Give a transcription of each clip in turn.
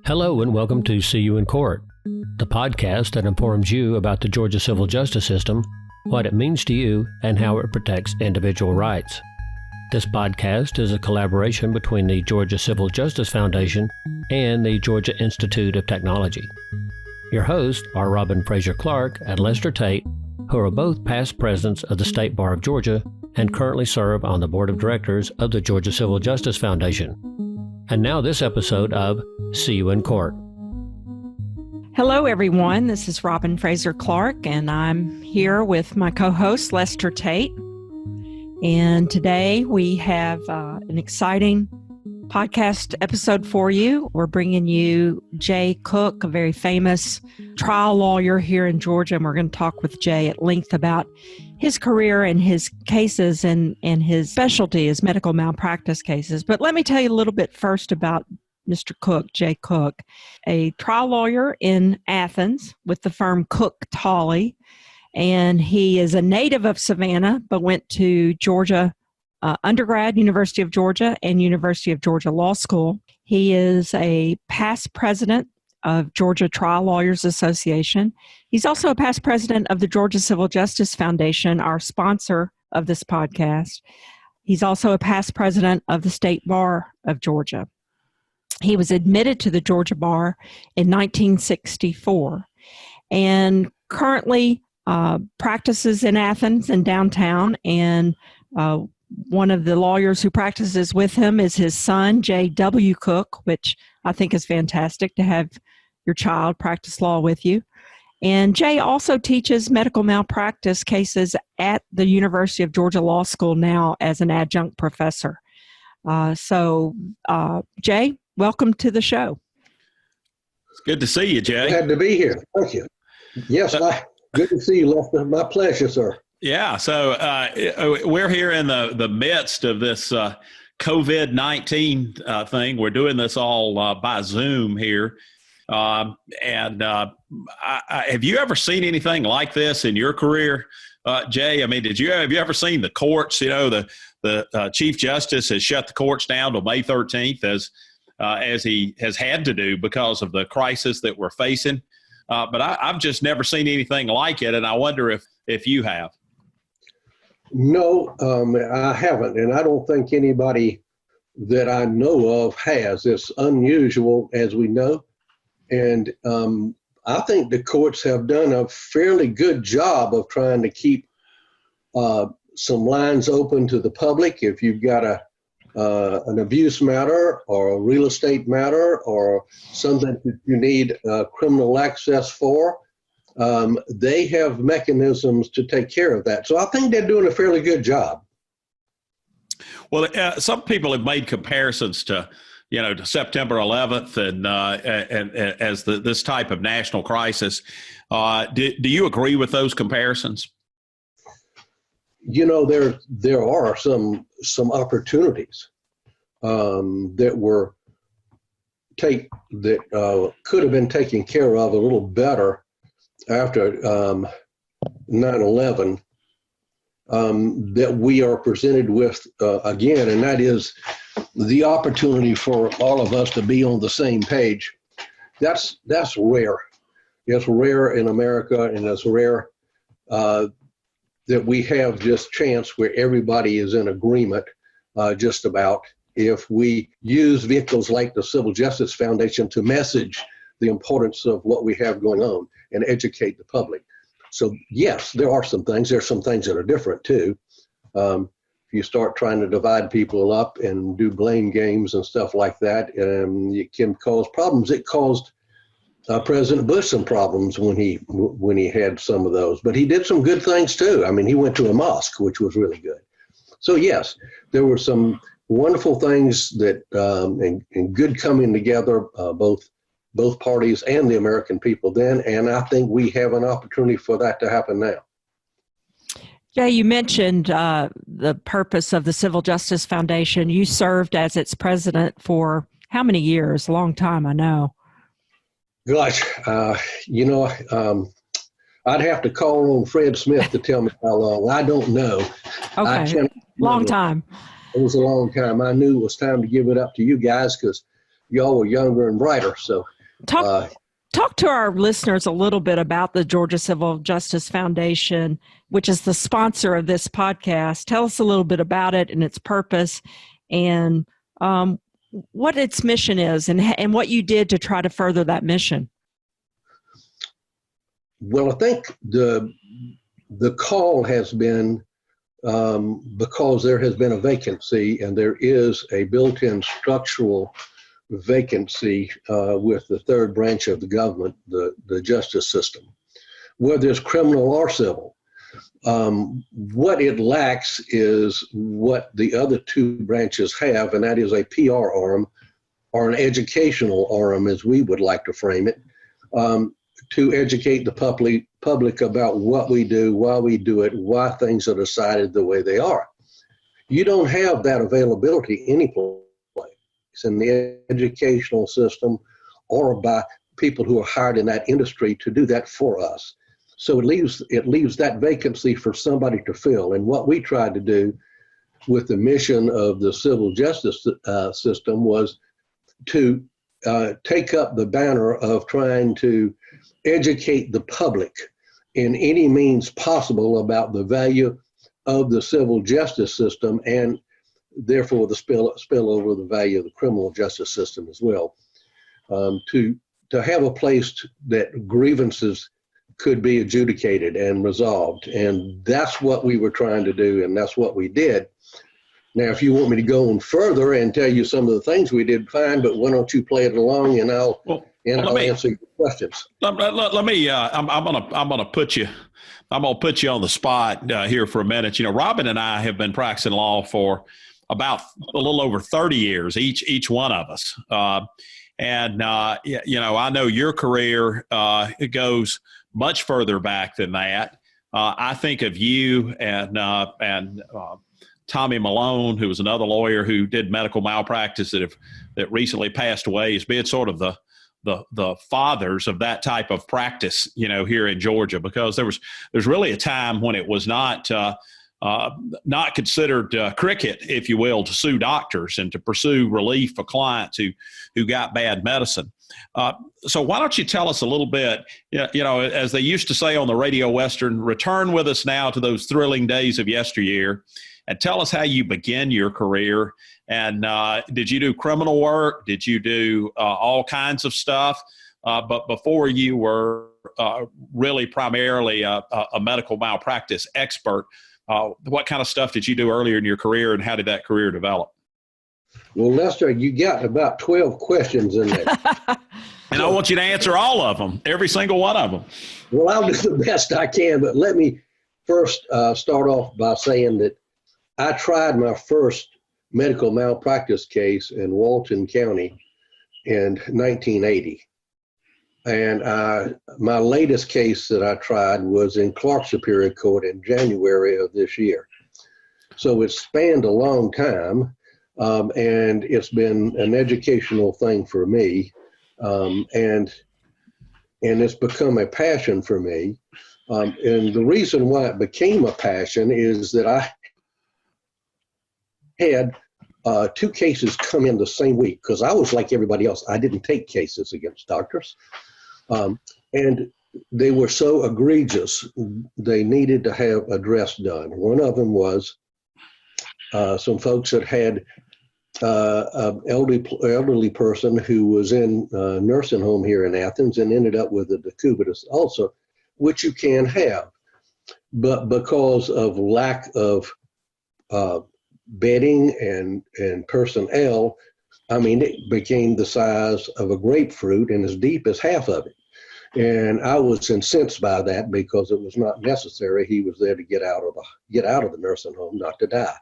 Hello and welcome to See You in Court, the podcast that informs you about the Georgia civil justice system, what it means to you, and how it protects individual rights. This podcast is a collaboration between the Georgia Civil Justice Foundation and the Georgia Institute of Technology. Your hosts are robinfrazierclark and lestertate, who are both past presidents of the State Bar of Georgia and currently serve on the Board of Directors of the Georgia Civil Justice Foundation. And now this episode of See You in Court. Hello, everyone. This is robinfrazierclark, and I'm here with my co-host, lestertate. And today we have an exciting podcast episode for you. We're bringing you Jaycook, a very famous trial lawyer here in Georgia, and we're going to talk with Jay at length about his career and his cases and his specialty is medical malpractice cases. But let me tell you a little bit first about Mr. Cook, Jay Cook, a trial lawyer in Athens with the firm Cook Tolley. And he is a native of Savannah, but went to Georgia undergrad, University of Georgia, and University of Georgia Law School. He is a past president of Georgia Trial Lawyers Association. He's also a past president of the Georgia Civil Justice Foundation, our sponsor of this podcast. He's also a past president of the State Bar of Georgia. He was admitted to the Georgia Bar in 1964 and currently practices in Athens and downtown. And one of the lawyers who practices with him is his son, J.W. Cook, which I think is fantastic to have your child practice law with you. And Jay also teaches medical malpractice cases at the University of Georgia Law School now as an adjunct professor. Jay, welcome to the show. It's good to see you, Jay. Glad to be here. Thank you. Yes, good to see you, Lester. My pleasure, sir. Yeah, so we're here in the midst of this COVID-19 thing. We're doing this all by Zoom here. Have you ever seen anything like this in your career, Jay? I mean, have you ever seen the courts? You know, the Chief Justice has shut the courts down till May 13th as he has had to do because of the crisis that we're facing. But I've just never seen anything like it, and I wonder if you have. No, I haven't, and I don't think anybody that I know of has. It's unusual, as we know, and I think the courts have done a fairly good job of trying to keep some lines open to the public. If you've got an abuse matter or a real estate matter or something that you need criminal access for, they have mechanisms to take care of that. So I think they're doing a fairly good job. Well, some people have made comparisons to September 11th and as this type of national crisis. Do you agree with those comparisons? You know, there are some opportunities that could have been taken care of a little better after 9/11 that we are presented with again, and that is the opportunity for all of us to be on the same page. That's rare. It's rare in America, and it's rare that we have this chance where everybody is in agreement just about. If we use vehicles like the Civil Justice Foundation to message the importance of what we have going on and educate the public. So yes, there are some things. There's some things that are different too. If you start trying to divide people up and do blame games and stuff like that, it can cause problems. It caused President Bush some problems when he had some of those, but he did some good things too. I mean, he went to a mosque, which was really good. So yes, there were some wonderful things that and good coming together, both parties and the American people then, and I think we have an opportunity for that to happen now. Jay, you mentioned the purpose of the Civil Justice Foundation. You served as its president for how many years? A long time, I know. Gosh, I'd have to call on Fred Smith to tell me how long. I don't know. Okay, long time. It was a long time. I knew it was time to give it up to you guys because y'all were younger and brighter. So Talk to our listeners a little bit about the Georgia Civil Justice Foundation, which is the sponsor of this podcast. Tell us a little bit about it and its purpose, and what its mission is, and what you did to try to further that mission. Well, I think the call has been because there has been a vacancy, and there is a built-in structural vacancy with the third branch of the government, the justice system, whether it's criminal or civil. What it lacks is what the other two branches have, and that is a PR arm or an educational arm, as we would like to frame it, to educate the public about what we do, why we do it, why things are decided the way they are. You don't have that availability anyplace in the educational system or by people who are hired in that industry to do that for us. So it leaves that vacancy for somebody to fill. And what we tried to do with the mission of the civil justice system was to take up the banner of trying to educate the public in any means possible about the value of the civil justice system, and therefore the spill over the value of the criminal justice system as well. To have a place that grievances could be adjudicated and resolved. And that's what we were trying to do, and that's what we did. Now, if you want me to go on further and tell you some of the things we did, fine, but why don't you play it along, and I'll answer your questions. Let me. I'm gonna put you on the spot here for a minute. You know, Robin and I have been practicing law for about a little over 30 years, each one of us. You know, I know your career it goes much further back than that. I think of you and Tommy Malone, who was another lawyer who did medical malpractice that recently passed away, as being sort of the fathers of that type of practice, you know, here in Georgia, because there's really a time when it was not considered cricket, if you will, to sue doctors and to pursue relief for clients who got bad medicine. So why don't you tell us a little bit, you know, as they used to say on the Radio Western, return with us now to those thrilling days of yesteryear, and tell us how you began your career. And did you do criminal work? Did you do all kinds of stuff? But before you were really primarily a medical malpractice expert, what kind of stuff did you do earlier in your career, and how did that career develop? Well, Lester, you got about 12 questions in there. And I want you to answer all of them, every single one of them. Well, I'll do the best I can, but let me first start off by saying that I tried my first medical malpractice case in Walton County in 1980. And my latest case that I tried was in Clark Superior Court in January of this year. So it spanned a long time, and it's been an educational thing for me, and it's become a passion for me. And the reason why it became a passion is that I had two cases come in the same week, because I was like everybody else. I didn't take cases against doctors. And they were so egregious, they needed to have address done. One of them was some folks that had an elderly person who was in a nursing home here in Athens and ended up with a decubitus ulcer, which you can have. But because of lack of bedding and personnel, I mean, it became the size of a grapefruit and as deep as half of it. And I was incensed by that, because it was not necessary. He was there to get out of the nursing home, not to die.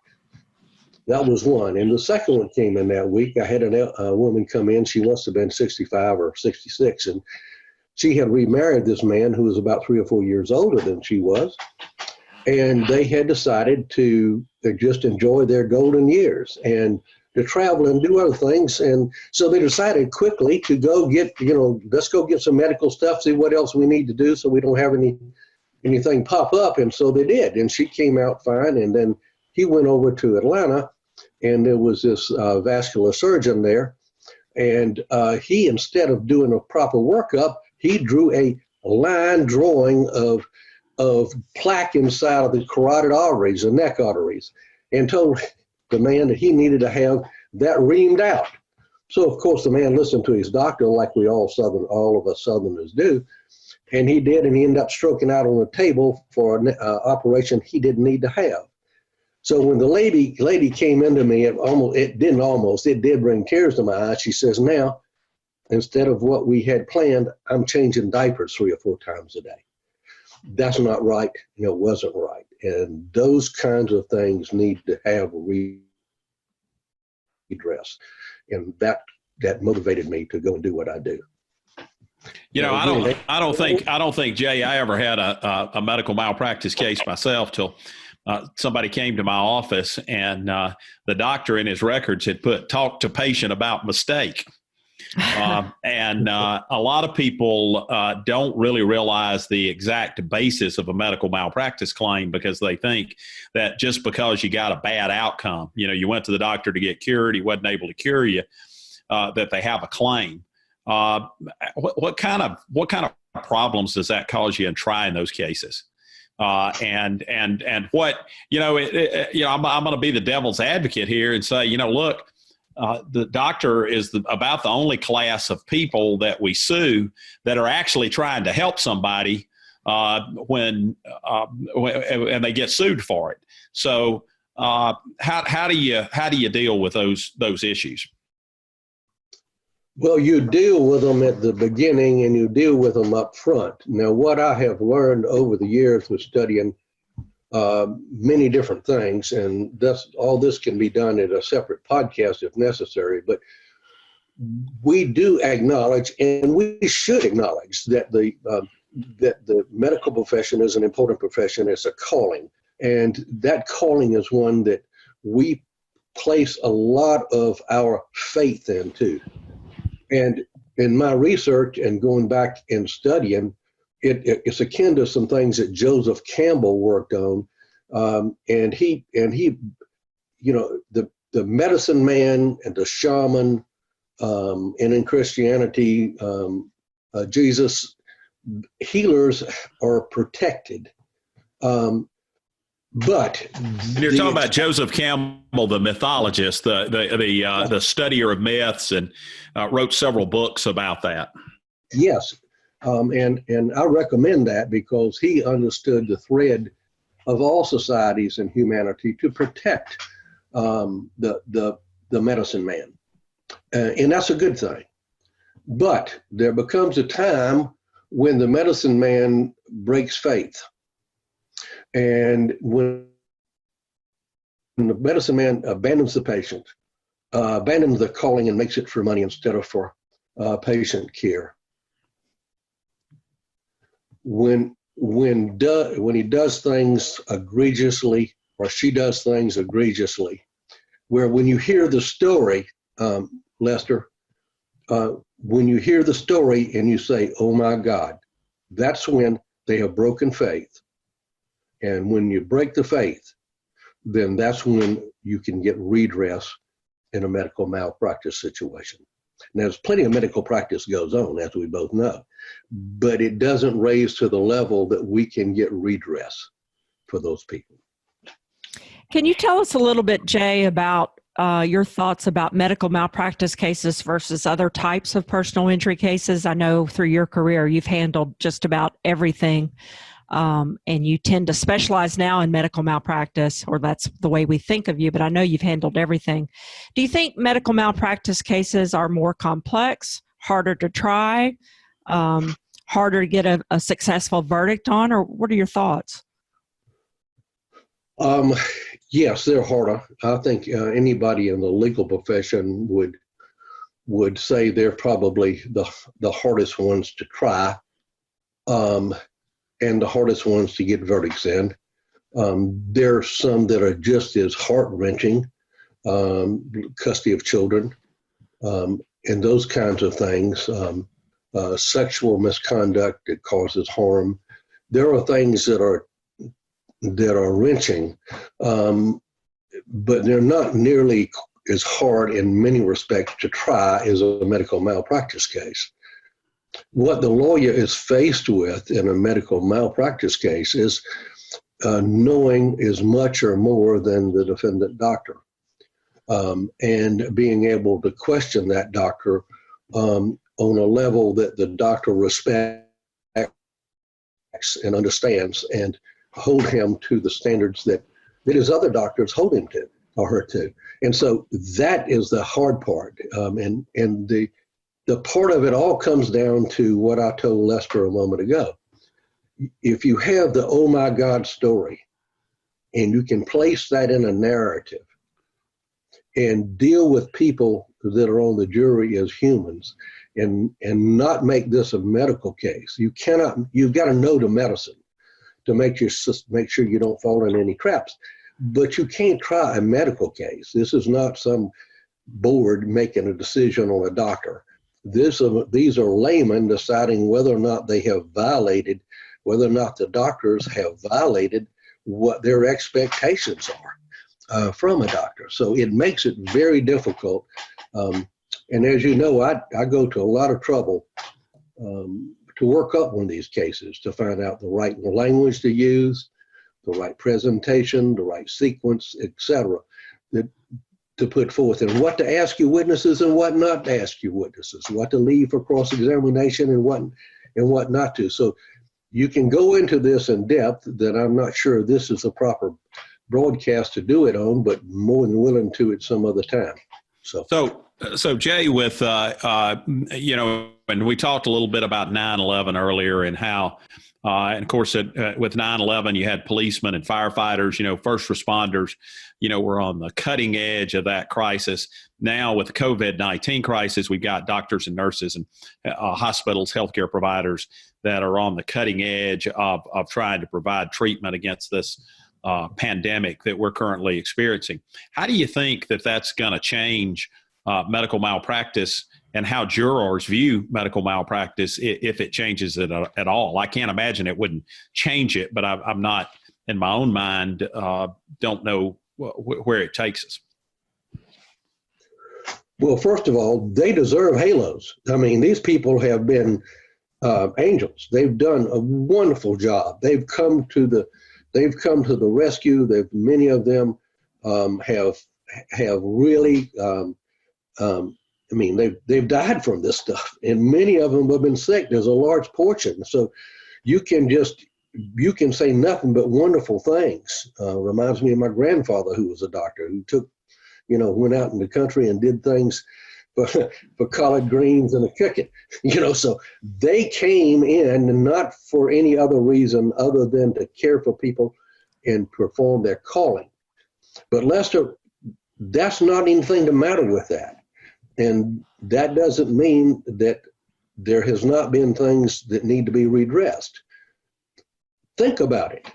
That was one. And the second one came in that week. I had a woman come in. She must have been 65 or 66, and she had remarried this man who was about 3 or 4 years older than she was. And they had decided to just enjoy their golden years and to travel and do other things. And so they decided quickly to go get, let's go get some medical stuff, see what else we need to do so we don't have anything pop up. And so they did. And she came out fine. And then he went over to Atlanta, and there was this vascular surgeon there. And he, instead of doing a proper workup, he drew a line drawing of plaque inside of the carotid arteries, the neck arteries, and told the man that he needed to have that reamed out. So, of course, the man listened to his doctor like we all of us Southerners do, and he did, and he ended up stroking out on the table for an operation he didn't need to have. So when the lady came into me, it did bring tears to my eyes. She says, now, instead of what we had planned, I'm changing diapers 3 or 4 times a day. That's not right. It wasn't right. And those kinds of things need to have redress. And that motivated me to go and do what I do. I don't think, Jay, I ever had a medical malpractice case myself till somebody came to my office, and the doctor in his records had put "talk to patient about mistake." And a lot of people don't really realize the exact basis of a medical malpractice claim, because they think that just because you got a bad outcome, you went to the doctor to get cured, he wasn't able to cure you, that they have a claim. What kind of problems does that cause you in trying those cases? And what, I'm going to be the devil's advocate here and say, look, the doctor is about the only class of people that we sue that are actually trying to help somebody when they get sued for it. So how do you deal with those issues? Well, you deal with them at the beginning and you deal with them up front. Now, what I have learned over the years with studying many different things, and all this can be done in a separate podcast if necessary, but we do acknowledge, and we should acknowledge, that the medical profession is an important profession. It's a calling, and that calling is one that we place a lot of our faith into. And in my research and going back and studying, it's akin to some things that Joseph Campbell worked on. And he, the medicine man and the shaman, and in Christianity, Jesus, healers are protected. But you're talking about Joseph Campbell, the mythologist, the studier of myths, and wrote several books about that. Yes, and I recommend that because he understood the thread of all societies and humanity to protect the medicine man, and that's a good thing. But there becomes a time when the medicine man breaks faith. And when the medicine man abandons the patient, abandons the calling and makes it for money instead of for patient care, when he does things egregiously, or she does things egregiously, where when you hear the story, Lester, when you hear the story and you say, oh my God, that's when they have broken faith. And when you break the faith, then that's when you can get redress in a medical malpractice situation. Now, there's plenty of medical practice goes on, as we both know, but it doesn't raise to the level that we can get redress for those people. Can you tell us a little bit, Jay, about your thoughts about medical malpractice cases versus other types of personal injury cases? I know through your career, you've handled just about everything. And you tend to specialize now in medical malpractice, or that's the way we think of you, but I know you've handled everything. Do you think medical malpractice cases are more complex, harder to try, harder to get a successful verdict on, or what are your thoughts? Yes, they're harder. I think anybody in the legal profession would say they're probably the hardest ones to try. And the hardest ones to get verdicts in. There are some that are just as heart-wrenching, custody of children, and those kinds of things, sexual misconduct that causes harm. There are things that are wrenching, but they're not nearly is hard in many respects to try is a medical malpractice case. What the lawyer is faced with in a medical malpractice case is knowing as much or more than the defendant doctor, and being able to question that doctor on a level that the doctor respects and understands, and hold him to the standards that his other doctors hold him to or her to. And so that is the hard part. And the part of it all comes down to what I told Lester a moment ago. If you have the oh my God story, and you can place that in a narrative and deal with people that are on the jury as humans, and not make this a medical case. You've got to know the medicine to make sure you don't fall in any traps. But you can't try a medical case. This is not some board making a decision on a doctor. These are laymen deciding whether or not they have violated, whether or not the doctors have violated what their expectations are from a doctor. So it makes it very difficult. And as you know, I go to a lot of trouble to work up one of these cases, to find out the right language to use, the right presentation, the right sequence, etc., to put forth, and what to ask your witnesses and what not to ask your witnesses, what to leave for cross-examination and what not to. So you can go into this in depth that I'm not sure this is the proper broadcast to do it on, but more than willing to at some other time. So Jay, with, and we talked a little bit about 9/11 earlier, and how, and of course, with 9/11, you had policemen and firefighters, first responders, were on the cutting edge of that crisis. Now with the COVID-19 crisis, we've got doctors and nurses and hospitals, healthcare providers that are on the cutting edge of trying to provide treatment against this pandemic that we're currently experiencing. How do you think that that's going to change medical malpractice and how jurors view medical malpractice, if it changes it at all? I can't imagine it wouldn't change it, but I'm not, in my own mind, don't know where it takes us. Well, first of all, they deserve halos. I mean, these people have been angels. They've done a wonderful job. They've come to the rescue. Many of them have really. They've died from this stuff, and many of them have been sick. There's a large portion. So you can say nothing but wonderful things. Reminds me of my grandfather, who was a doctor, who went out in the country and did things for collard greens and a cooking, so they came in not for any other reason other than to care for people and perform their calling. But Lester, that's not anything the matter with that. And that doesn't mean that there has not been things that need to be redressed. Think about it.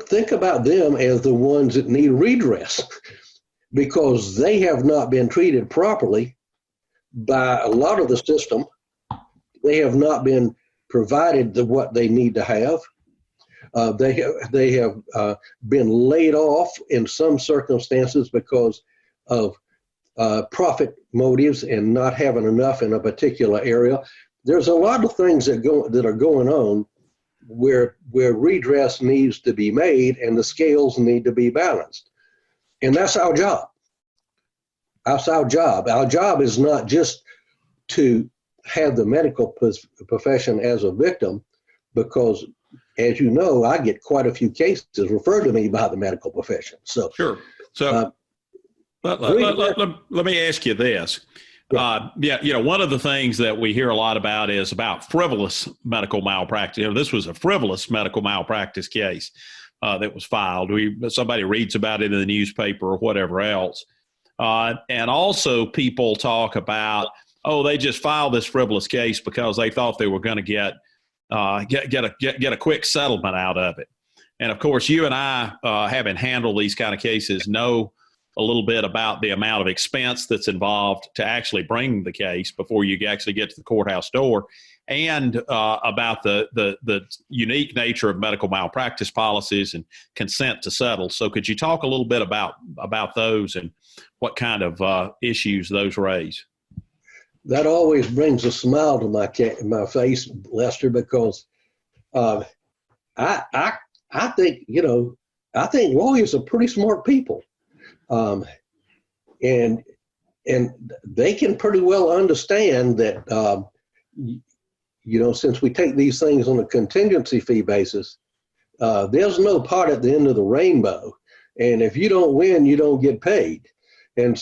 Think about them as the ones that need redress, because they have not been treated properly by a lot of the system. They have not been provided what they need to have. They have been laid off in some circumstances because of profit motives and not having enough in a particular area. There's a lot of things that are going on where redress needs to be made and the scales need to be balanced. And that's our job. That's our job. Our job is not just to have the medical profession as a victim, because, as you know, I get quite a few cases referred to me by the medical profession. So sure. So let me ask you this. One of the things that we hear a lot about is about frivolous medical malpractice. This was a frivolous medical malpractice case that was filed. Somebody reads about it in the newspaper or whatever else. And also people talk about, they just filed this frivolous case because they thought they were going to get a quick settlement out of it. And of course, you and I, having handled these kind of cases, know a little bit about the amount of expense that's involved to actually bring the case before you actually get to the courthouse door, and about the unique nature of medical malpractice policies and consent to settle. So could you talk a little bit about those and what kind of issues those raise? That always brings a smile to my face, Lester, because I think, I think lawyers are pretty smart people. And they can pretty well understand that, since we take these things on a contingency fee basis, there's no part at the end of the rainbow. And if you don't win, you don't get paid. And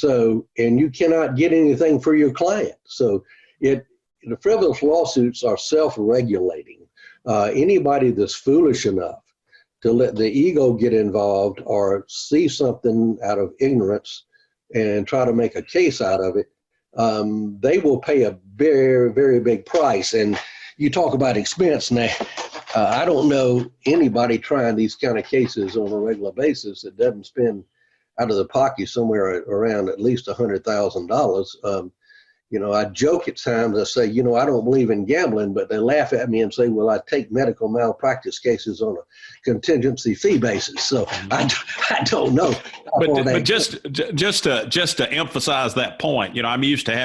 you cannot get anything for your client. So the frivolous lawsuits are self-regulating. Anybody that's foolish enough to let the ego get involved or see something out of ignorance and try to make a case out of it, they will pay a very, very big price. And you talk about expense now. I don't know anybody trying these kind of cases on a regular basis that doesn't spend out of the pocket somewhere around at least $100,000. I joke at times, I say, I don't believe in gambling, but they laugh at me and say, well, I take medical malpractice cases on a contingency fee basis. So I don't know. But just to emphasize that point, I'm used to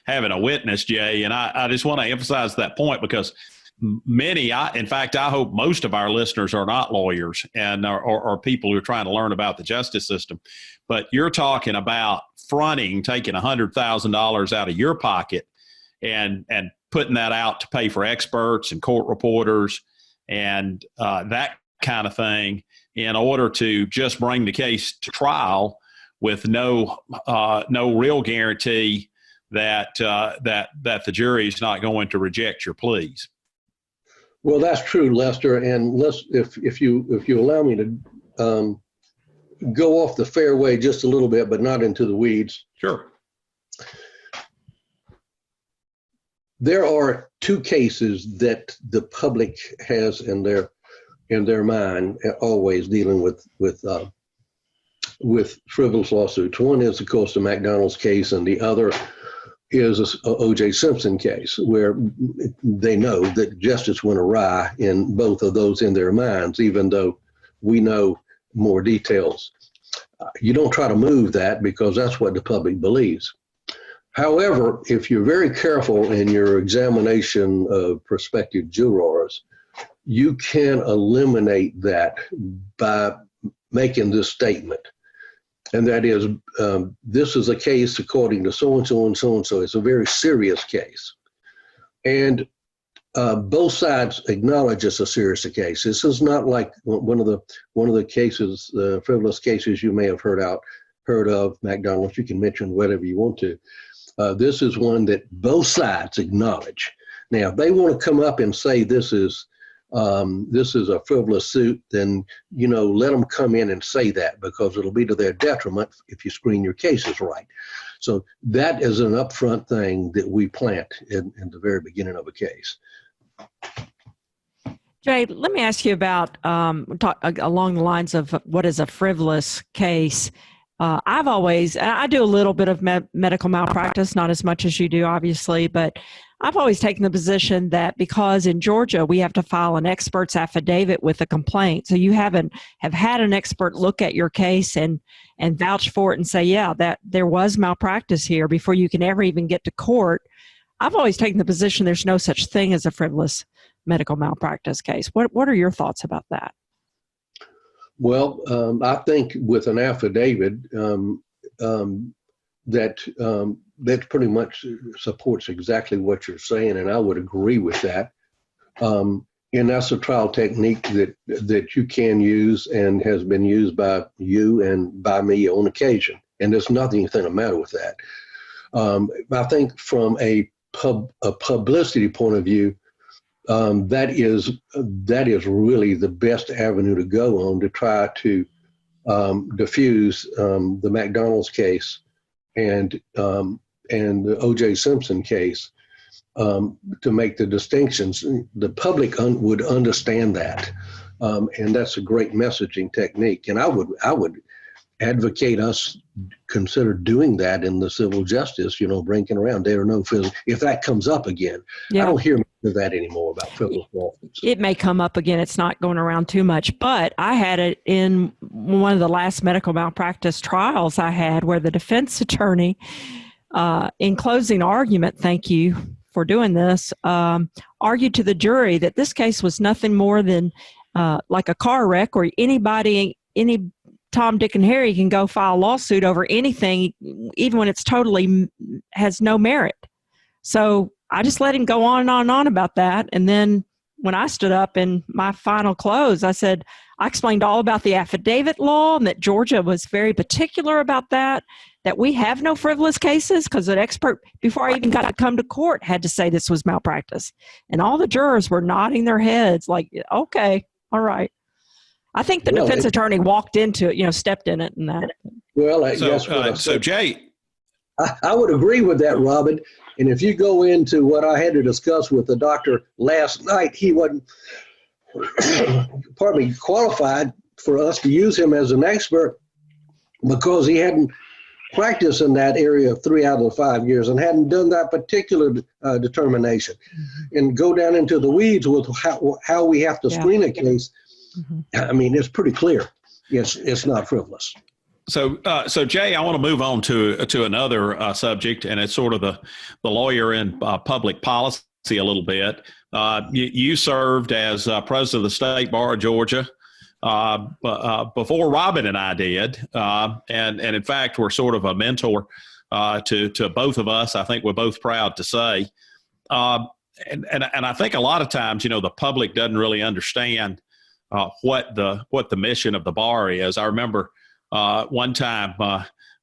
having a witness, Jay, and I just want to emphasize that point because many, in fact, I hope most of our listeners are not lawyers and are people who are trying to learn about the justice system. But you're talking about taking $100,000 out of your pocket and putting that out to pay for experts and court reporters and that kind of thing in order to just bring the case to trial with no real guarantee that the jury is not going to reject your pleas. Well, that's true, Lester. And if you allow me to go off the fairway just a little bit, but not into the weeds. Sure. There are two cases that the public has in their mind always dealing with frivolous lawsuits. One is, of course, the McDonald's case, and the other is a O.J. Simpson case, where they know that justice went awry in both of those in their minds, even though we know more details. You don't try to move that because that's what the public believes. However, if you're very careful in your examination of prospective jurors, you can eliminate that by making this statement. And that is, this is a case according to so-and-so and so-and-so. It's a very serious case. And both sides acknowledge it's a serious case. This is not like one of the cases, frivolous cases you may have heard of, McDonald's. You can mention whatever you want to. This is one that both sides acknowledge. Now, if they want to come up and say this is a frivolous suit, then let them come in and say that, because it'll be to their detriment if you screen your cases right. So that is an upfront thing that we plant in the very beginning of a case. Jay, let me ask you about along the lines of what is a frivolous case. I do a little bit of medical malpractice, not as much as you do, obviously, but I've always taken the position that because in Georgia we have to file an expert's affidavit with a complaint, so you have had an expert look at your case and vouch for it and say, yeah, that there was malpractice here before you can ever even get to court. I've always taken the position there's no such thing as a frivolous medical malpractice case. What are your thoughts about that? Well, I think with an affidavit, that pretty much supports exactly what you're saying, and I would agree with that. And that's a trial technique that you can use and has been used by you and by me on occasion, and there's nothing the matter with that. I think from a publicity point of view, that is really the best avenue to go on to try to diffuse the McDonald's case and the O.J. Simpson case, to make the distinctions. The public would understand that, and that's a great messaging technique. And I would advocate us consider doing that in the civil justice, bringing around there are no frivolous. If that comes up again, I don't hear much of that anymore about frivolous lawsuits. It may come up again. It's not going around too much, but I had it in one of the last medical malpractice trials I had where the defense attorney, in closing argument, thank you for doing this, argued to the jury that this case was nothing more than like a car wreck where any Tom, Dick, and Harry can go file a lawsuit over anything, even when it's totally has no merit. So I just let him go on and on and on about that. And then when I stood up in my final close, I said, I explained all about the affidavit law and that Georgia was very particular about that we have no frivolous cases because an expert, before I even got to come to court, had to say this was malpractice. And all the jurors were nodding their heads like, okay, all right. I think the defense attorney walked into it, stepped in it and that. Well, so Jay, I would agree with that, Robin. And if you go into what I had to discuss with the doctor last night, he wasn't, qualified for us to use him as an expert because he hadn't practiced in that area 3 out of the 5 years and hadn't done that particular determination. And go down into the weeds with how we have to screen a case. I mean, it's pretty clear. It's not frivolous. So Jay, I want to move on to another subject, and it's sort of the lawyer in public policy a little bit. You served as president of the State Bar of Georgia before Robin and I did, and in fact, we're sort of a mentor to both of us. I think we're both proud to say, and I think a lot of times, the public doesn't really understand what the mission of the bar is. I remember one time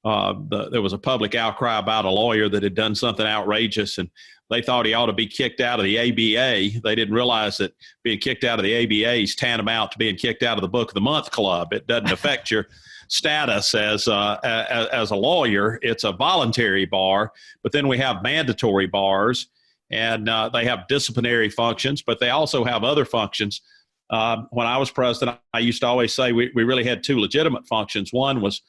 there was a public outcry about a lawyer that had done something outrageous, and they thought he ought to be kicked out of the ABA. They didn't realize that being kicked out of the ABA is tantamount to being kicked out of the Book of the Month Club. It doesn't affect your status as a lawyer. It's a voluntary bar, but then we have mandatory bars, and they have disciplinary functions, but they also have other functions. When I was president, I used to always say we really had two legitimate functions. One was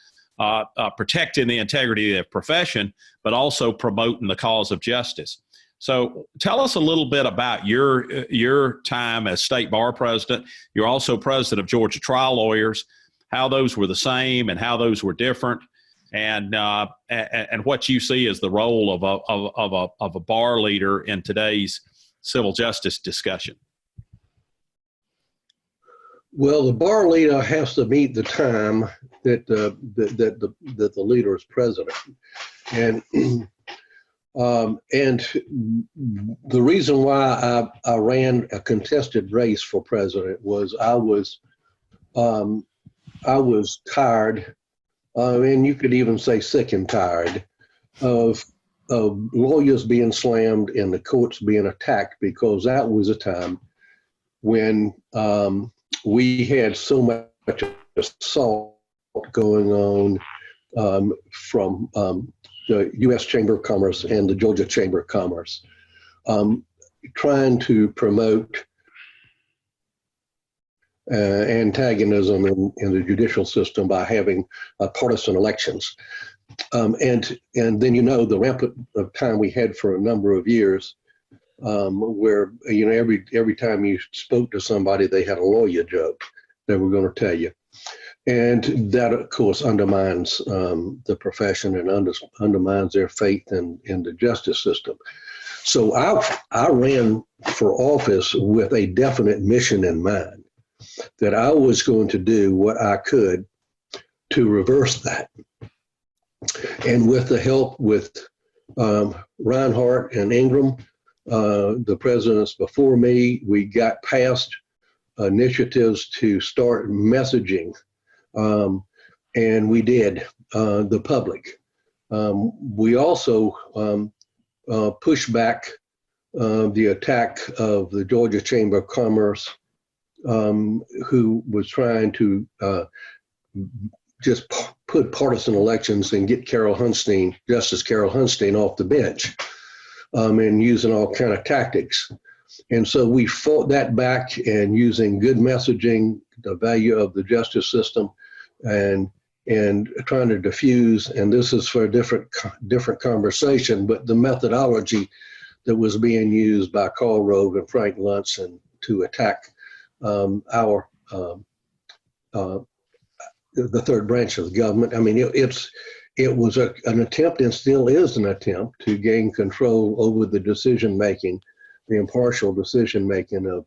protecting the integrity of the profession, but also promoting the cause of justice. So tell us a little bit about your time as state bar president. You're also president of Georgia Trial Lawyers, how those were the same and how those were different, and what you see as the role of a bar leader in today's civil justice discussion. Well, the bar leader has to meet the time that the leader is president, and the reason why I ran a contested race for president was I was tired, and you could even say sick and tired of lawyers being slammed and the courts being attacked, because that was a time when we had so much assault going on from the U.S. Chamber of Commerce and the Georgia Chamber of Commerce, trying to promote antagonism in the judicial system by having partisan elections. And then, the rampant of time we had for a number of years, where every time you spoke to somebody, they had a lawyer joke they were going to tell you, and that of course undermines the profession and undermines their faith in the justice system. So I ran for office with a definite mission in mind, that I was going to do what I could to reverse that, and with the help with Reinhart and Ingram, the presidents before me, we got past initiatives to start messaging, and we did the public. We also pushed back the attack of the Georgia Chamber of Commerce, who was trying to just put partisan elections and get Justice Carol Hunstein off the bench, and using all kind of tactics. And so we fought that back, and using good messaging, the value of the justice system, and and trying to diffuse, and this is for a different conversation, but the methodology that was being used by Karl Rove and Frank Luntz to attack the third branch of the government. I mean, it was an attempt, and still is an attempt, to gain control over the decision making, the impartial decision making of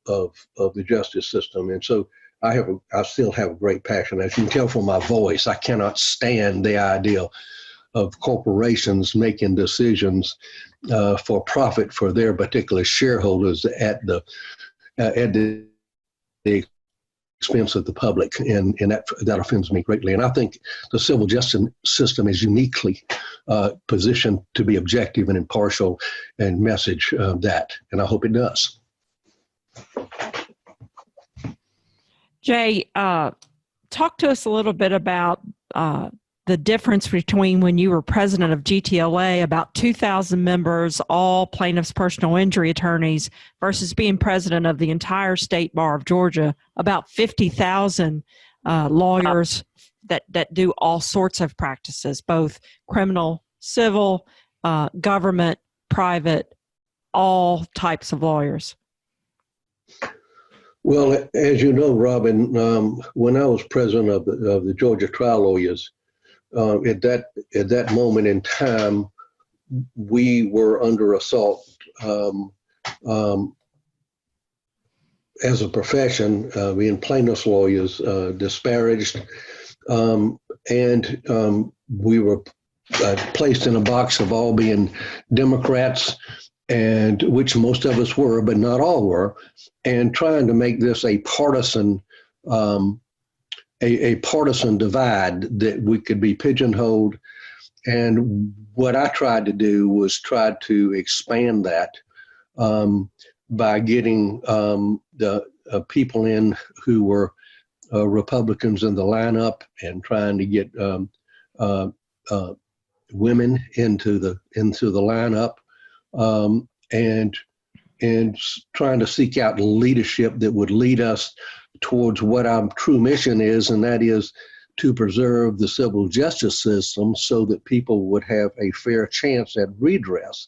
the justice system. And so I still have a great passion. As you can tell from my voice, I cannot stand the idea of corporations making decisions for profit for their particular shareholders at the expense of the public, and that offends me greatly. And I think the civil justice system is uniquely positioned to be objective and impartial and message that, and I hope it does. Jay, talk to us a little bit about the difference between when you were president of GTLA, about 2,000 members, all plaintiffs' personal injury attorneys, versus being president of the entire state bar of Georgia, about 50,000 lawyers that do all sorts of practices, both criminal, civil, government, private, all types of lawyers. Well, as you know, Robin, when I was president of the Georgia Trial Lawyers, at that moment in time, we were under assault as a profession, being plaintiffs' lawyers, disparaged, and we were placed in a box of all being Democrats, and which most of us were, but not all were, and trying to make this a partisan divide, that we could be pigeonholed. And what I tried to do was try to expand that by getting the people in who were Republicans in the lineup, and trying to get women into the lineup, and trying to seek out leadership that would lead us towards what our true mission is, and that is to preserve the civil justice system so that people would have a fair chance at redress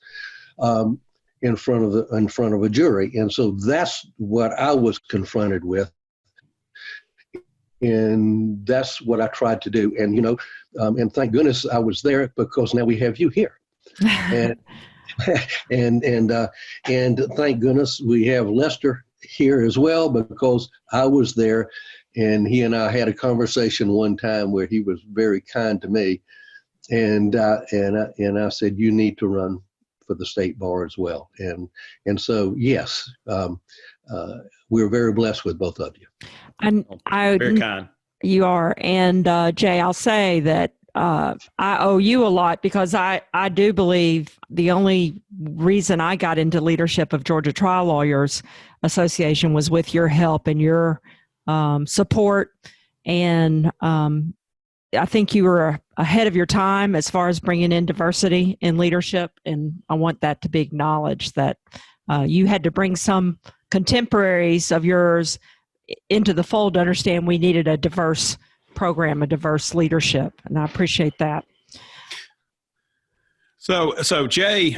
in front of a jury. And so that's what I was confronted with, and that's what I tried to do. And and thank goodness I was there, because now we have you here. And and thank goodness we have Lester here as well, because I was there, and he and I had a conversation one time where he was very kind to me, and I said, you need to run for the state bar as well. And so yes, we're very blessed with both of you. And Very kind. You are. And Jay, I'll say that I owe you a lot, because I do believe the only reason I got into leadership of Georgia Trial Lawyers Association was with your help and your support. And I think you were ahead of your time as far as bringing in diversity in leadership. And I want that to be acknowledged, that you had to bring some contemporaries of yours into the fold to understand we needed a diverse program, a diverse leadership, and I appreciate that. So Jay,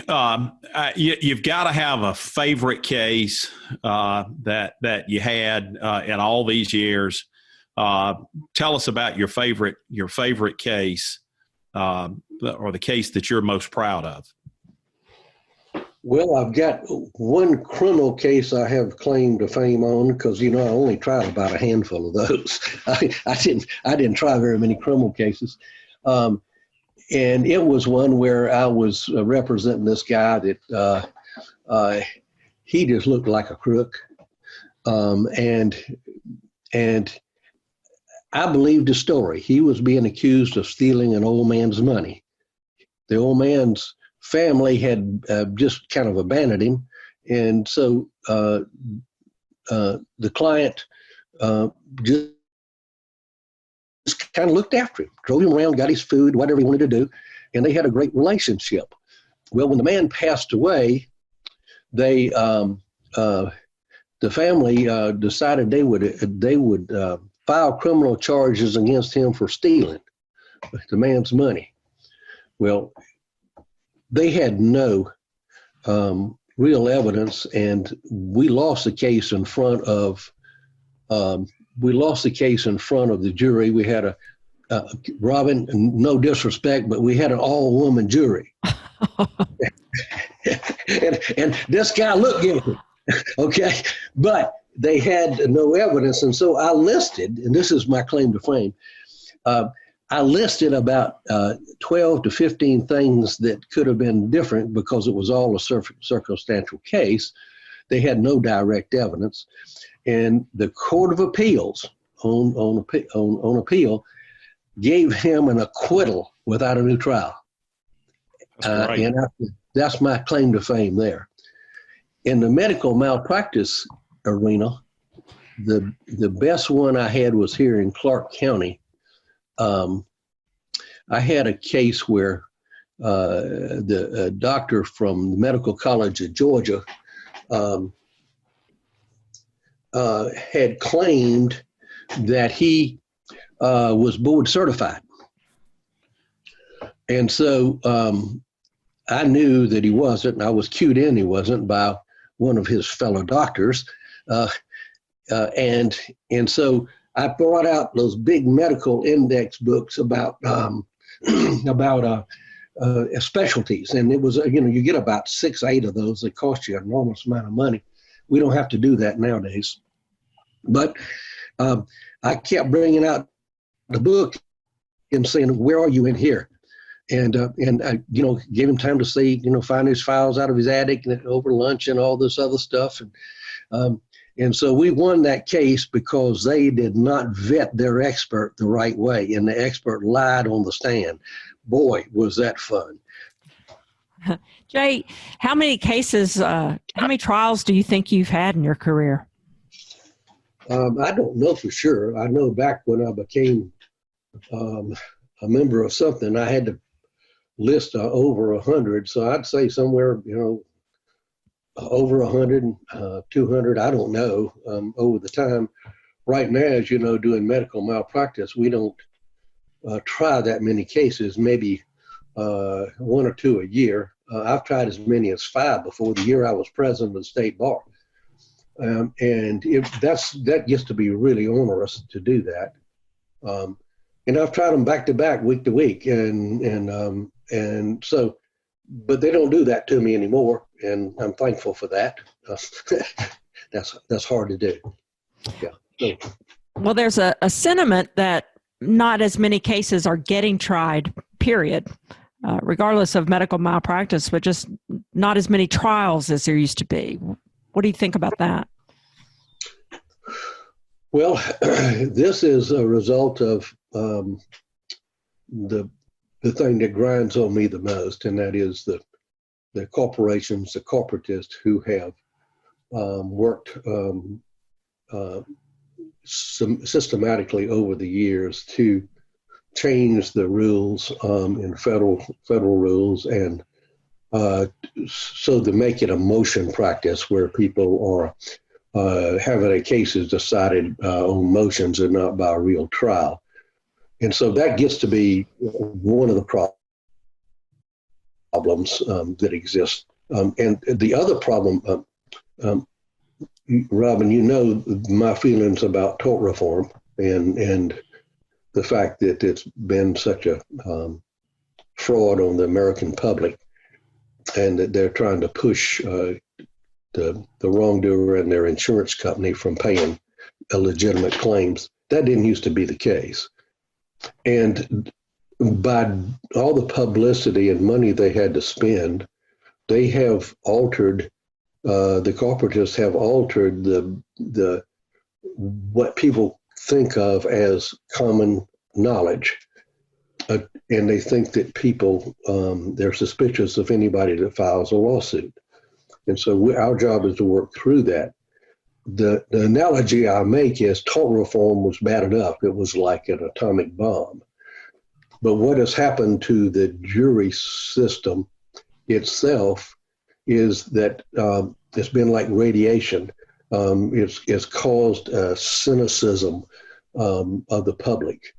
you've got to have a favorite case that you had in all these years. Tell us about your favorite case, or the case that you're most proud of. Well, I've got one criminal case I have claim to fame on, because I only tried about a handful of those. I didn't try very many criminal cases, and it was one where I was representing this guy that he just looked like a crook, and I believed his story. He was being accused of stealing an old man's money. The old man's family had just kind of abandoned him, and so the client just kind of looked after him, drove him around, got his food, whatever he wanted to do, and they had a great relationship. Well, when the man passed away, the family decided they would file criminal charges against him for stealing the man's money. Well, they had no real evidence, and we lost the case in front of the jury. We had Robin, no disrespect, but we had an all-woman jury. and this guy looked guilty, okay? But they had no evidence, and so I listed, and this is my claim to fame, I listed about 12 to 15 things that could have been different because it was all a circumstantial case. They had no direct evidence. And the Court of Appeals on appeal gave him an acquittal without a new trial. And that's my claim to fame there. In the medical malpractice arena, the best one I had was here in Clark County. I had a case where the doctor from the Medical College of Georgia had claimed that he was board certified. And so I knew that he wasn't, and I was cued in he wasn't by one of his fellow doctors. And so I brought out those big medical index books about specialties, and it was, you get about 6, 8 of those that cost you an enormous amount of money. We don't have to do that nowadays, but I kept bringing out the book and saying, "Where are you in here?" And I, gave him time to see, find his files out of his attic and over lunch and all this other stuff, and so we won that case because they did not vet their expert the right way, and the expert lied on the stand. Boy, was that fun. Jay, how many cases, how many trials do you think you've had in your career? I don't know for sure. I know back when I became a member of something, I had to list over 100. So I'd say somewhere, over 100, 200, I don't know, over the time. Right now, as you know, doing medical malpractice, we don't try that many cases, maybe 1 or 2 a year. I've tried as many as 5 before the year I was president of the state bar. And that gets to be really onerous to do that. And I've tried them back to back, week to week. And so, but they don't do that to me anymore. And I'm thankful for that. That's hard to do. Yeah. So. Well, there's a sentiment that not as many cases are getting tried, period, regardless of medical malpractice, but just not as many trials as there used to be. What do you think about that? Well, this is a result of the thing that grinds on me the most, and that is the corporations, the corporatists who have worked systematically over the years to change the rules in federal rules, and so to make it a motion practice where people are having their cases decided on motions and not by a real trial. And so that gets to be one of the problems that exist. And the other problem, Robin, my feelings about tort reform and the fact that it's been such a fraud on the American public, and that they're trying to push the wrongdoer and their insurance company from paying legitimate claims. That didn't used to be the case. And by all the publicity and money they had to spend, they have altered, the corporatists have altered the what people think of as common knowledge. And they think that people, they're suspicious of anybody that files a lawsuit. And so our job is to work through that. The analogy I make is tort reform was bad enough. It was like an atomic bomb. But what has happened to the jury system itself is that it's been like radiation. It's caused cynicism of the public.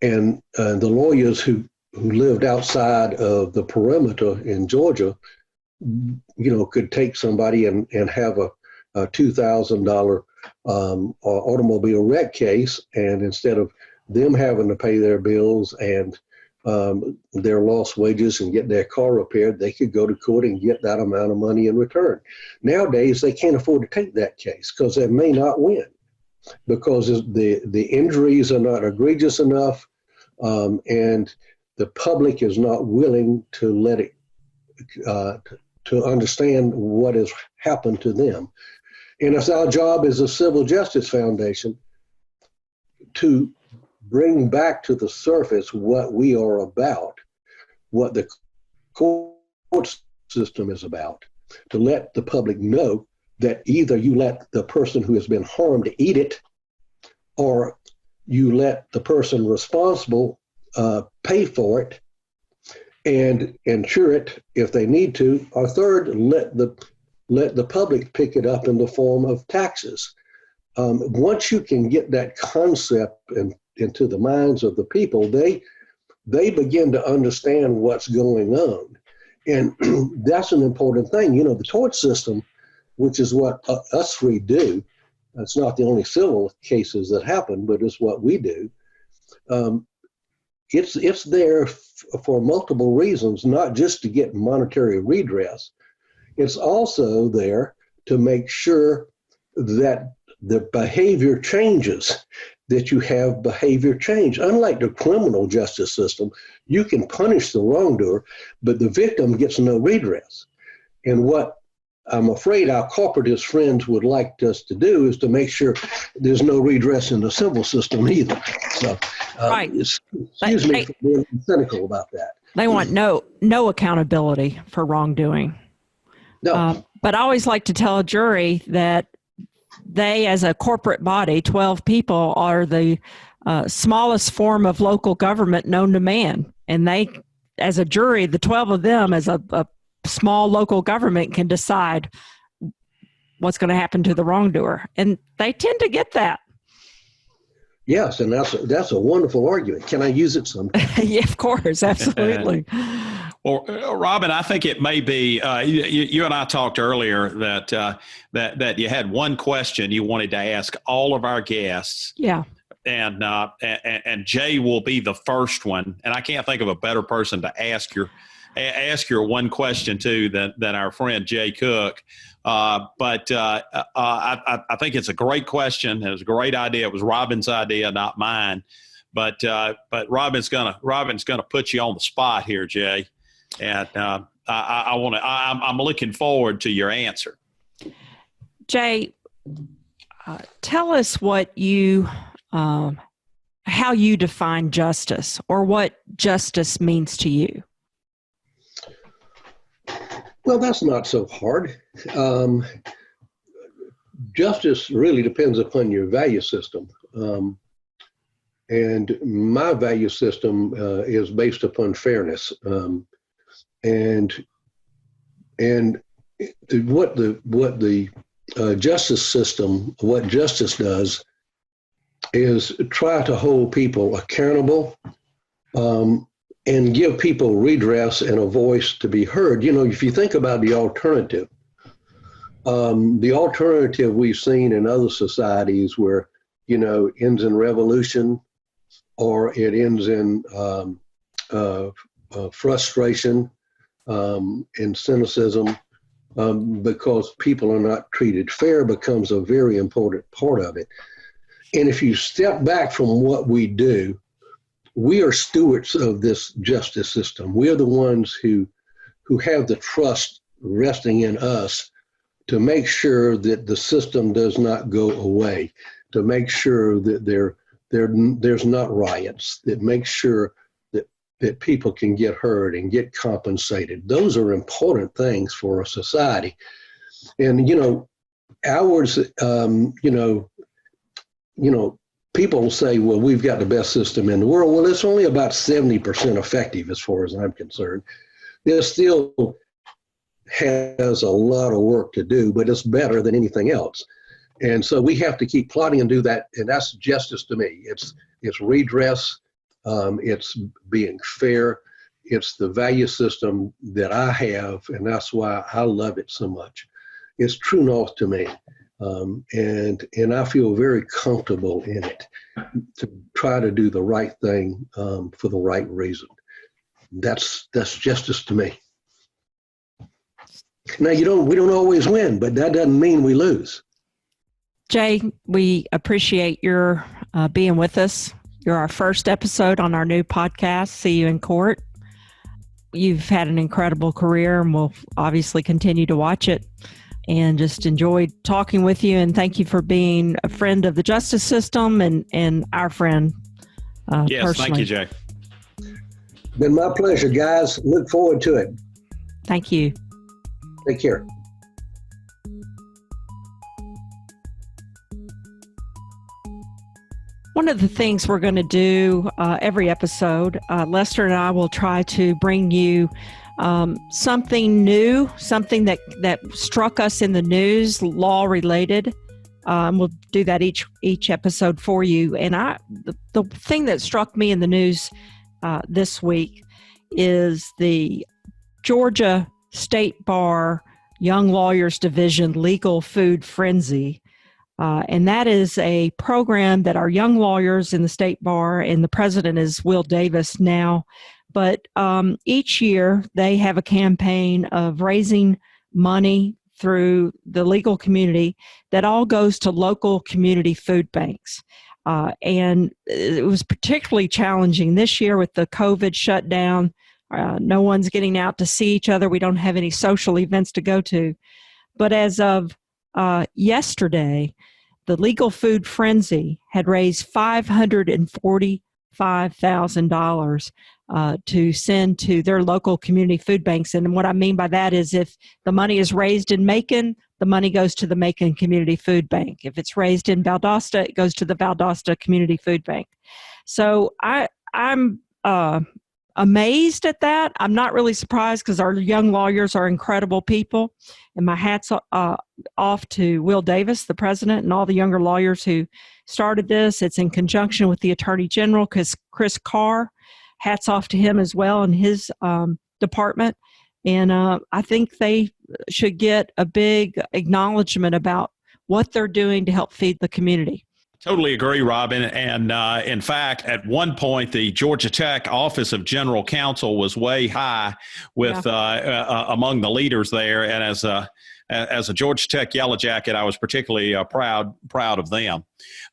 And the lawyers who lived outside of the perimeter in Georgia, could take somebody and have a $2,000 automobile wreck case, and instead of them having to pay their bills and their lost wages and get their car repaired, they could go to court and get that amount of money in return. Nowadays, they can't afford to take that case because they may not win, because the injuries are not egregious enough, and the public is not willing to let it to understand what has happened to them. And it's our job as a Civil Justice Foundation to bring back to the surface what we are about, what the court system is about, to let the public know that either you let the person who has been harmed eat it, or you let the person responsible pay for it and insure it if they need to, or third, let the public pick it up in the form of taxes. Once you can get that concept into the minds of the people, they begin to understand what's going on. And that's an important thing. The tort system, which is what us three do, it's not the only civil cases that happen, but it's what we do. It's there for multiple reasons, not just to get monetary redress. It's also there to make sure that the behavior changes, that you have behavior change. Unlike the criminal justice system, you can punish the wrongdoer, but the victim gets no redress. And what I'm afraid our corporatist friends would like us to do is to make sure there's no redress in the civil system either. So, right. Excuse me for being cynical about that. They want no accountability for wrongdoing. No. But I always like to tell a jury that they, as a corporate body, 12 people, are the smallest form of local government known to man. And they, as a jury, the 12 of them, as a small local government, can decide what's going to happen to the wrongdoer. And they tend to get that. Yes, and that's a wonderful argument. Can I use it sometime? Yeah, of course, absolutely. Well, Robin, I think it may be you and I talked earlier that you had one question you wanted to ask all of our guests. Yeah. And Jay will be the first one, and I can't think of a better person to ask your one question to than our friend Jay Cook. But I think it's a great question. It was a great idea. It was Robin's idea, not mine. But Robin's gonna put you on the spot here, Jay. And I'm looking forward to your answer. Jay, tell us what how you define justice, or what justice means to you. Well, that's not so hard. Justice really depends upon your value system. And my value system is based upon fairness. And what the justice system, what justice does, is try to hold people accountable, and give people redress and a voice to be heard. If you think about the alternative we've seen in other societies where, ends in revolution, or it ends in frustration and cynicism, because people are not treated fair, becomes a very important part of it. And if you step back from what we do, we are stewards of this justice system. We are the ones who have the trust resting in us to make sure that the system does not go away, to make sure that there's not riots, that make sure that people can get heard and get compensated. Those are important things for a society. And, ours, people say, well, we've got the best system in the world. Well, it's only about 70% effective as far as I'm concerned. It still has a lot of work to do, but it's better than anything else. And so we have to keep plotting and do that. And that's justice to me. It's redress. It's being fair. It's the value system that I have, and that's why I love it so much. It's true north to me, and I feel very comfortable in it to try to do the right thing for the right reason. That's justice to me. Now we don't always win, but that doesn't mean we lose. Jay, we appreciate your being with us. You're our first episode on our new podcast, See You in Court. You've had an incredible career, and we'll obviously continue to watch it, and just enjoyed talking with you. And thank you for being a friend of the justice system and our friend yes, personally. Thank you, Jay. Been my pleasure, guys. Look forward to it. Thank you. Take care. One of the things we're going to do every episode, Lester and I will try to bring you something new, something that struck us in the news, law related. We'll do that each episode for you. And the thing that struck me in the news this week is the Georgia State Bar Young Lawyers Division Legal Food Frenzy. And that is a program that our young lawyers in the state bar, and the president is Will Davis now, but each year they have a campaign of raising money through the legal community that all goes to local community food banks. And it was particularly challenging this year with the COVID shutdown. No one's getting out to see each other. We don't have any social events to go to. But as of yesterday, the Legal Food Frenzy had raised $545,000 to send to their local community food banks. And what I mean by that is if the money is raised in Macon, the money goes to the Macon Community Food Bank. If it's raised in Valdosta, it goes to the Valdosta Community Food Bank. So I'm amazed at that. I'm not really surprised because our young lawyers are incredible people. And my hat's off to Will Davis, the president, and all the younger lawyers who started this. It's in conjunction with the Attorney General, because Chris Carr, hats off to him as well and his department. And I think they should get a big acknowledgement about what they're doing to help feed the community. Totally agree, Robin. And in fact, at one point, the Georgia Tech Office of General Counsel was way high with among the leaders there. And as a Georgia Tech Yellow Jacket, I was particularly proud of them.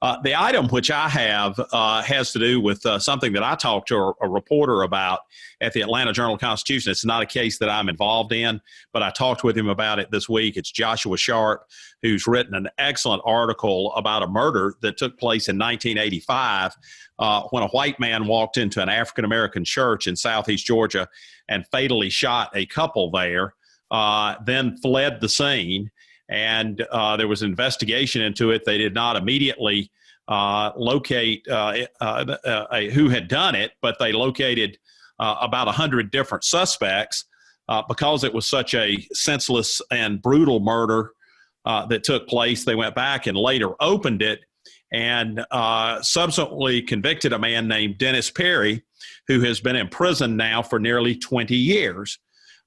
The item which I have has to do with something that I talked to a reporter about at the Atlanta Journal-Constitution. It's not a case that I'm involved in, but I talked with him about it this week. It's Joshua Sharp, who's written an excellent article about a murder that took place in 1985 when a white man walked into an African-American church in southeast Georgia and fatally shot a couple there, then fled the scene. And there was an investigation into it. They did not immediately locate who had done it, but they located about 100 different suspects because it was such a senseless and brutal murder that took place. They went back and later opened it and subsequently convicted a man named Dennis Perry, who has been in prison now for nearly 20 years.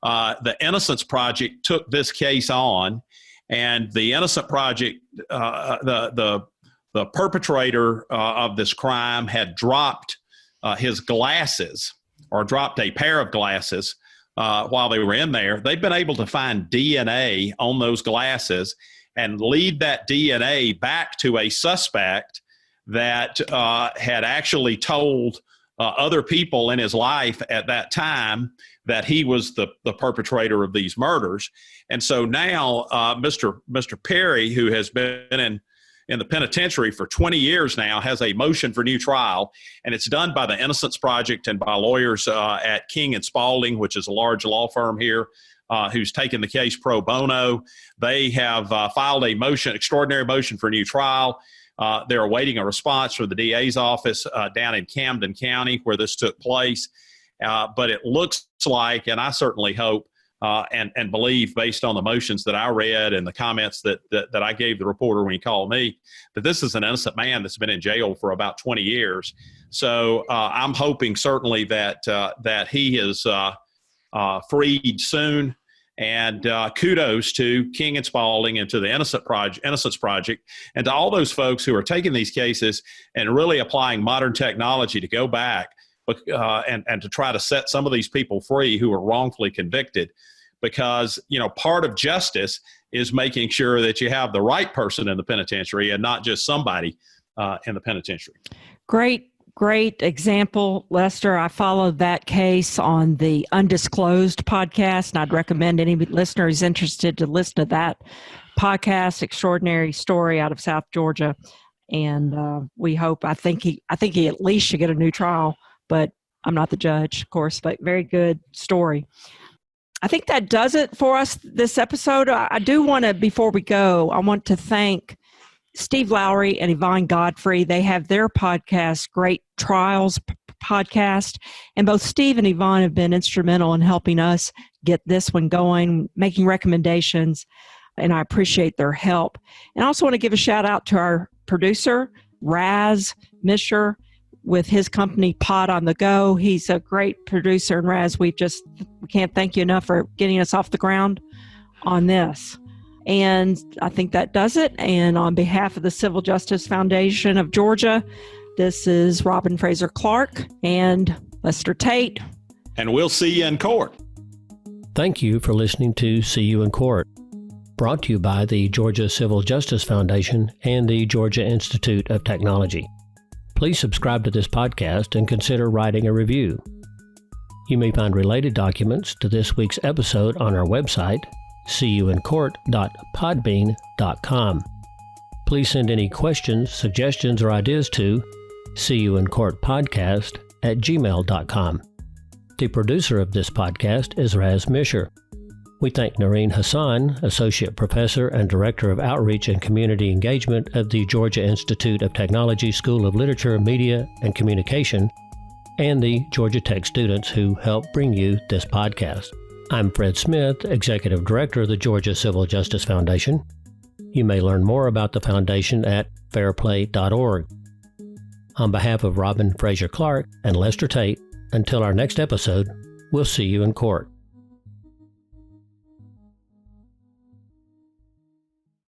The Innocence Project took this case on, and the Innocence Project, the perpetrator of this crime had dropped his glasses, or dropped a pair of glasses while they were in there. They've been able to find DNA on those glasses and lead that DNA back to a suspect that had actually told other people in his life at that time that he was the perpetrator of these murders. And so now Mr. Perry, who has been in the penitentiary for 20 years now, has a motion for new trial, and it's done by the Innocence Project and by lawyers at King and Spalding, which is a large law firm here, who's taken the case pro bono. They have filed a motion, extraordinary motion for new trial. They're awaiting a response from the DA's office down in Camden County where this took place. But it looks like, and I certainly hope, and believe, based on the motions that I read and the comments that I gave the reporter when he called me, that this is an innocent man that's been in jail for about 20 years. So I'm hoping certainly that he is freed soon. And kudos to King and Spalding and to the Innocence Project and to all those folks who are taking these cases and really applying modern technology to go back and to try to set some of these people free who were wrongfully convicted. Because, part of justice is making sure that you have the right person in the penitentiary and not just somebody in the penitentiary. Great example, Lester. I followed that case on the Undisclosed podcast, and I'd recommend any listener who's interested to listen to that podcast. Extraordinary story out of South Georgia, and I think he at least should get a new trial. But I'm not the judge, of course. But very good story. I think that does it for us this episode. I do want to, before we go, I want to thank Steve Lowry and Yvonne Godfrey. They have their podcast, Great Trials Podcast, and both Steve and Yvonne have been instrumental in helping us get this one going, making recommendations, and I appreciate their help. And I also want to give a shout out to our producer, Raz Misher, with his company Pod on the Go. He's a great producer, and Raz, we can't thank you enough for getting us off the ground on this. And I think that does it. And on behalf of the Civil Justice Foundation of Georgia, this is robinfrazierclark and lestertate. And we'll see you in court. Thank you for listening to See You in Court, brought to you by the Georgia Civil Justice Foundation and the Georgia Institute of Technology. Please subscribe to this podcast and consider writing a review. You may find related documents to this week's episode on our website, seeyouincourt.podbean.com. Please send any questions, suggestions, or ideas to seeyouincourtpodcast@gmail.com. The producer of this podcast is Raz Misher. We thank Noreen Hassan, Associate Professor and Director of Outreach and Community Engagement of the Georgia Institute of Technology School of Literature, Media, and Communication, and the Georgia Tech students who help bring you this podcast. I'm Fred Smith, Executive Director of the Georgia Civil Justice Foundation. You may learn more about the foundation at fairplay.org. On behalf of Robin Frazier Clark and Lester Tate, until our next episode, we'll see you in court.